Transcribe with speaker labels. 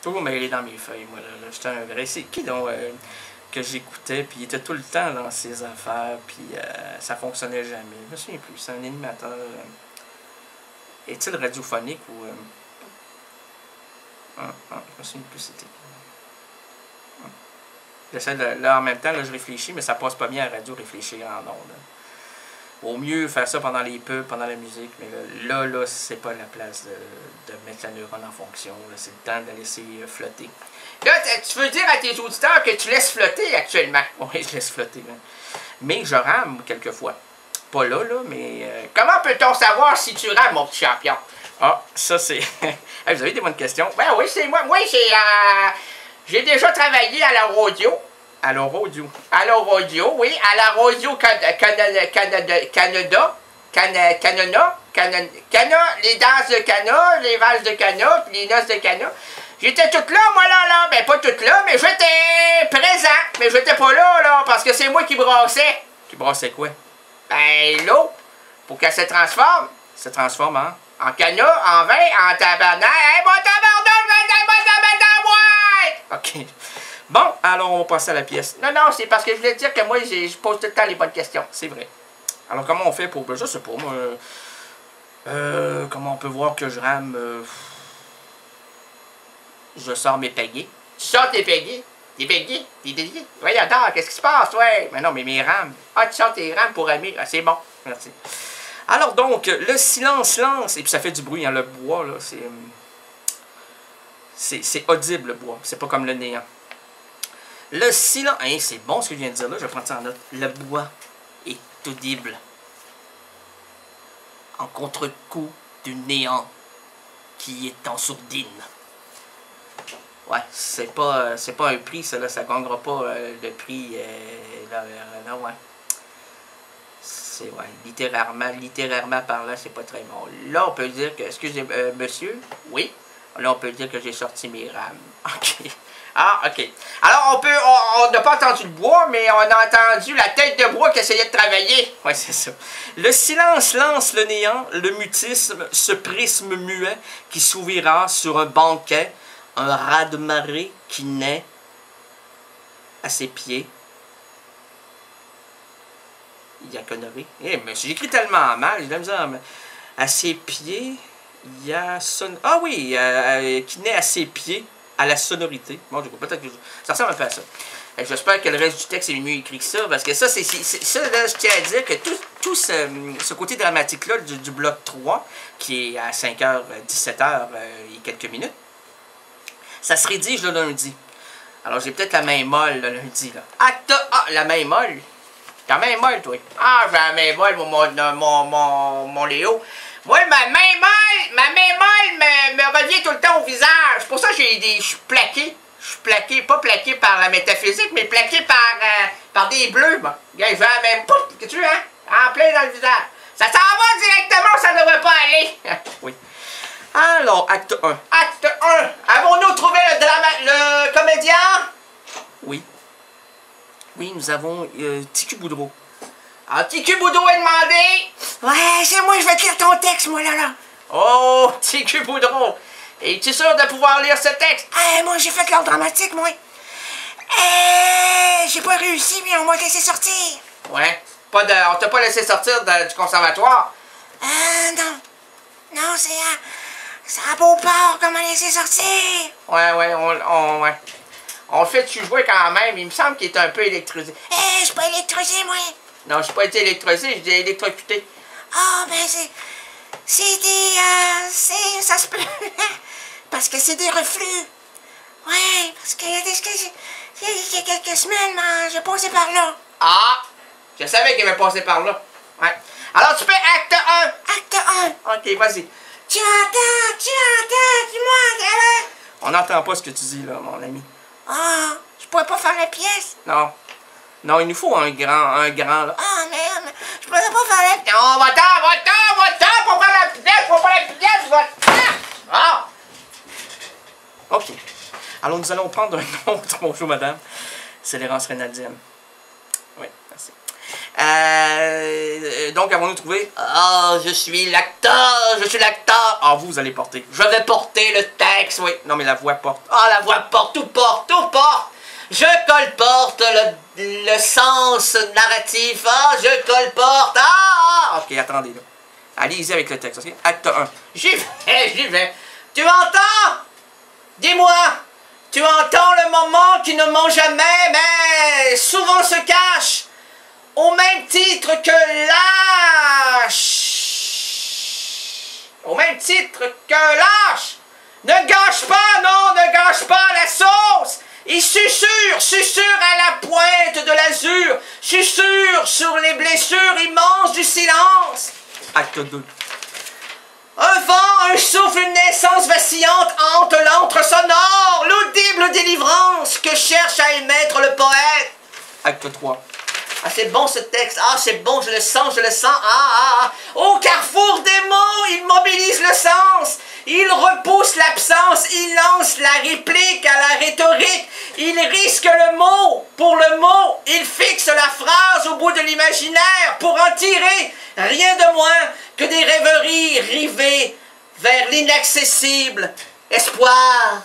Speaker 1: toujours mêlé dans mes feuilles, moi, là. J'étais un vrai... C'est qui, donc, que j'écoutais, puis il était tout le temps dans ses affaires, puis ça fonctionnait jamais. Je me souviens plus, c'est un animateur... est-il radiophonique ou... je me souviens plus c'était qui. J'essaie de... Là, en même temps, là, je réfléchis, mais ça passe pas bien à la radio, réfléchir en ondes. Au mieux faire ça pendant les pubs, pendant la musique, mais là c'est pas la place de mettre la neurone en fonction. C'est le temps de la laisser flotter.
Speaker 2: Là, tu veux dire à tes auditeurs que tu laisses flotter actuellement?
Speaker 1: Oui, je laisse flotter. Hein. Mais je rame quelquefois. Pas là, mais...
Speaker 2: Comment peut-on savoir si tu rames, mon petit champion?
Speaker 1: Ah, ça c'est... Hey, vous avez des bonnes questions?
Speaker 2: Ben oui, c'est moi. Moi, j'ai déjà travaillé à la radio.
Speaker 1: À la radio.
Speaker 2: À la radio, oui. À la radio Canada. Les danses de Cana, les valses de Cana, puis les noces de Cana. J'étais toute là, moi, là. Ben, pas toute là, mais j'étais présent. Mais j'étais pas là, parce que c'est moi qui brassais.
Speaker 1: Qui brassait quoi?
Speaker 2: Ben, l'eau. Pour qu'elle se transforme.
Speaker 1: Se transforme en?
Speaker 2: En Cana, en vin, en tabarnak. Hey, mon tabarnak,
Speaker 1: OK. Bon, alors on va passer à la pièce.
Speaker 2: Non, c'est parce que je voulais dire que moi, je pose tout le temps les bonnes questions.
Speaker 1: C'est vrai. Alors, comment on fait pour... Je sais pas, moi... comment on peut voir que je rame... Je sors mes pégés.
Speaker 2: Tu sors tes pégés? Tes pégés? Tes pégés? Voyons donc, qu'est-ce qui se passe, ouais?
Speaker 1: Mais non, mais mes rames.
Speaker 2: Ah, tu sors tes rames pour ramer. Ah, c'est bon.
Speaker 1: Merci. Alors donc, le silence lance. Et puis ça fait du bruit, hein, le bois, là, c'est audible, le bois. C'est pas comme le néant. Le silence... Hein, c'est bon ce que je viens de dire là, je vais prendre ça en note. Le bois est audible. En contre-coup du néant qui est en sourdine. Ouais, c'est pas un prix, ça, là, ça gagnera pas le prix, là, ouais. C'est, ouais, littérairement parlant, c'est pas très bon. Là, on peut dire que, excusez, monsieur, oui, là, on peut dire que j'ai sorti mes rames. OK.
Speaker 2: Ah, OK. Alors, on n'a pas entendu le bois, mais on a entendu la tête de bois qui essayait de travailler.
Speaker 1: Oui, c'est ça. Le silence lance le néant, le mutisme, ce prisme muet qui s'ouvrira sur un banquet, un raz-de-marée qui naît à ses pieds. Il y a connerie. Eh, mais j'écris tellement mal, j'ai de la misère. À ses pieds, il y a... Ah oui, qui naît à ses pieds. À la sonorité. Bon, du coup, peut-être que ça ressemble un peu à ça. J'espère que le reste du texte est mieux écrit que ça, parce que ça, ça là, je tiens à dire que tout ce côté dramatique-là du bloc 3, qui est à 5h, 17h et quelques minutes, ça se rédige le lundi. Alors, j'ai peut-être la main molle le lundi, là. La main molle?
Speaker 2: Ta main molle, toi? Ah, j'ai la main molle, mon Léo. Moi, ma main molle me revient tout le temps au visage. C'est pour ça que je suis plaqué. Je suis plaqué, pas plaqué par la métaphysique, mais plaqué par des bleus. Bon. Regarde, je vais la même pouf, que tu veux, hein? En plein dans le visage. Ça s'en va directement, ça ne devrait pas aller.
Speaker 1: Oui. Alors, acte 1.
Speaker 2: Acte 1. Avons-nous trouvé le comédien?
Speaker 1: Oui. Oui, nous avons Ticu Boudreau.
Speaker 2: Ah, Ticu Boudreau est demandé.
Speaker 3: Ouais, c'est moi, je vais te lire ton texte, moi, là.
Speaker 2: Oh, Ticu Boudreau. Es-tu sûr de pouvoir lire ce texte?
Speaker 3: Moi, j'ai fait l'art dramatique, moi. J'ai pas réussi, mais on m'a laissé sortir.
Speaker 2: Ouais. On t'a pas laissé sortir du conservatoire?
Speaker 3: Non. Non, c'est un beau port qu'on m'a laissé sortir.
Speaker 2: Ouais. On le fait-tu jouer quand même? Il me semble qu'il est un peu électrisé.
Speaker 3: Je suis pas électrisé, moi.
Speaker 2: Non, je suis pas été électrisé, je dis électrocuté.
Speaker 3: Ah, ben c'est des... ça se peut. Parce que c'est des reflux. Ouais, parce qu'il y a quelques semaines, j'ai passé par là.
Speaker 2: Ah! Je savais qu'il avait passé par là. Ouais. Alors, tu fais acte 1.
Speaker 3: Acte 1.
Speaker 2: OK, vas-y.
Speaker 3: Tu entends, dis-moi.
Speaker 1: On n'entend pas ce que tu dis, là, mon ami.
Speaker 3: Ah, je pourrais pas faire la pièce.
Speaker 1: Non. Non, il nous faut un grand, là.
Speaker 3: Ah, merde, je pourrais pas faire la pièce.
Speaker 2: Non, va-t'en, pour faire la pièce, va-t'en. Ah!
Speaker 1: OK. Alors, nous allons prendre un autre. Bonjour, madame. C'est l'errance rénaldienne. Oui, merci. donc, avons-nous trouvé?
Speaker 2: Ah, je suis l'acteur, je suis l'acteur.
Speaker 1: Ah, vous allez porter.
Speaker 2: Je vais porter le texte, oui.
Speaker 1: Non, mais la voix porte.
Speaker 2: Ah, la voix porte, tout porte, tout porte. Je colporte le sens narratif. Ah, je colporte. Ah!
Speaker 1: Ok, attendez, là. Allez-y avec le texte, ok? Acte 1.
Speaker 2: J'y vais, j'y vais. Tu entends? Dis-moi. Tu entends le moment qui ne ment jamais, mais souvent se cache, au même titre que lâche. Au même titre que lâche. Ne gâche pas, non, ne gâche pas la sauce. Il susurre, susurre à la pointe de l'azur, susurre sur les blessures immenses du silence.
Speaker 1: Acte 2.
Speaker 2: Un vent, un souffle, une naissance vacillante hante l'antre sonore, l'audible délivrance que cherche à émettre le poète.
Speaker 1: Acte 3.
Speaker 2: Ah, c'est bon ce texte. Ah, c'est bon, je le sens, je le sens. Ah. Au carrefour des mots, il mobilise le sens. Il repousse l'absence, il lance la réplique à la rhétorique. Il risque le mot pour le mot. Il fixe la phrase au bout de l'imaginaire pour en tirer rien de moins que des rêveries rivées vers l'inaccessible espoir.